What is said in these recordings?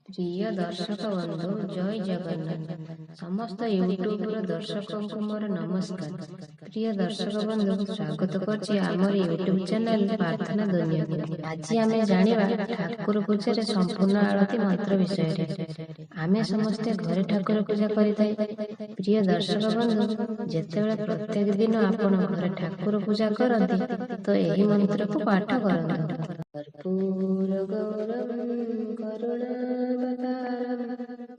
ପ୍ରିୟ ଦର୍ଶକ ବନ୍ଧୁ, ଜୟ ଜଗନ୍ନାଥ। ସମସ୍ତ ୟୁଟ୍ୟୁବର ଦର୍ଶକଙ୍କୁ ମୋର ନମସ୍କାର। ପ୍ରିୟ ଦର୍ଶକ ବନ୍ଧୁ, ସ୍ୱାଗତ କରୁଛି ଆମର ୟୁଟ୍ୟୁବ ଚ୍ୟାନେଲ ପ୍ରାର୍ଥନା ଦୁନିଆକୁ। ଆଜି ଆମେ ଜାଣିବା ଠାକୁର ପୂଜାରେ ସମ୍ପୂର୍ଣ୍ଣ ଆଳତି ମନ୍ତ୍ର ବିଷୟରେ। ଆମେ ସମସ୍ତେ ଘରେ ଠାକୁର ପୂଜା କରିଥାଏ। ପ୍ରିୟ ଦର୍ଶକ ବନ୍ଧୁ, ଯେତେବେଳେ ପ୍ରତ୍ୟେକ ଦିନ ଆପଣ ଘରେ ଠାକୁର ପୂଜା କରନ୍ତି ତ ଏହି ମନ୍ତ୍ରକୁ ପାଠ କରନ୍ତୁ। କର୍ପୂର ଗୌରମ୍ କରୁଣାବତାରମ୍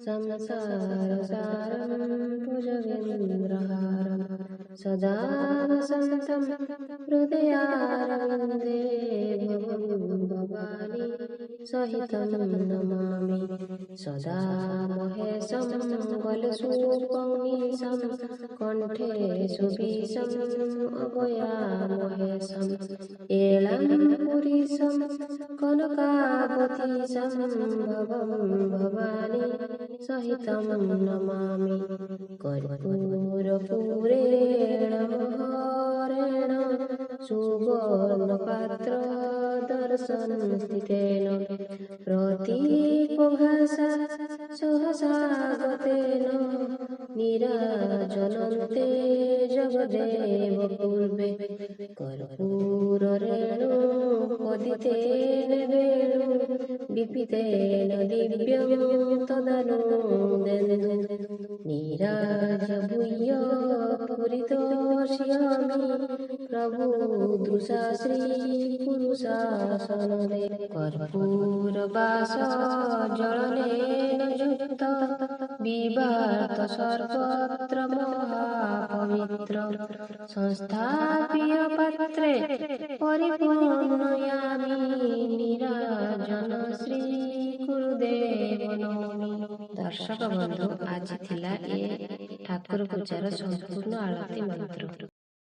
ସଂସାର ସାରମ୍ भुजगेन्द्रहारं सदा वसन्तं हृदयारविन्दे भवं भवानी सहितं नमामि सदा महेशं बलसूपमीशं कण्ठे सुबीशम् अभयामहेशम् एलं पुरीशं कनकावतीशं भवं भवानी सहितं नमामि कर्पूरपूरेण महरेण सुवर्णपात्र दर्शनस्थितेन प्रतीपभासा सहसा गतेन नीराजनन्ते जगदेव पूर्वे कर्पूररेणु पतितेन वेणु विपितेन दिव्यं तदनुदेन्दु नीराजभूय पुरितोष्यामि प्रभुदृशा श्रीपुरुषासनदे कर्पूरवास जलनेन युक्त विभात सर्वत्र महापवित्र संस्थाप्य पात्रे परिपूर्णयामि नीराजन श्री गुरुदेव नौमि। दर्शक बंधु, आज थिला ए ठाकुर पूजार संपूर्ण आरती मंत्र।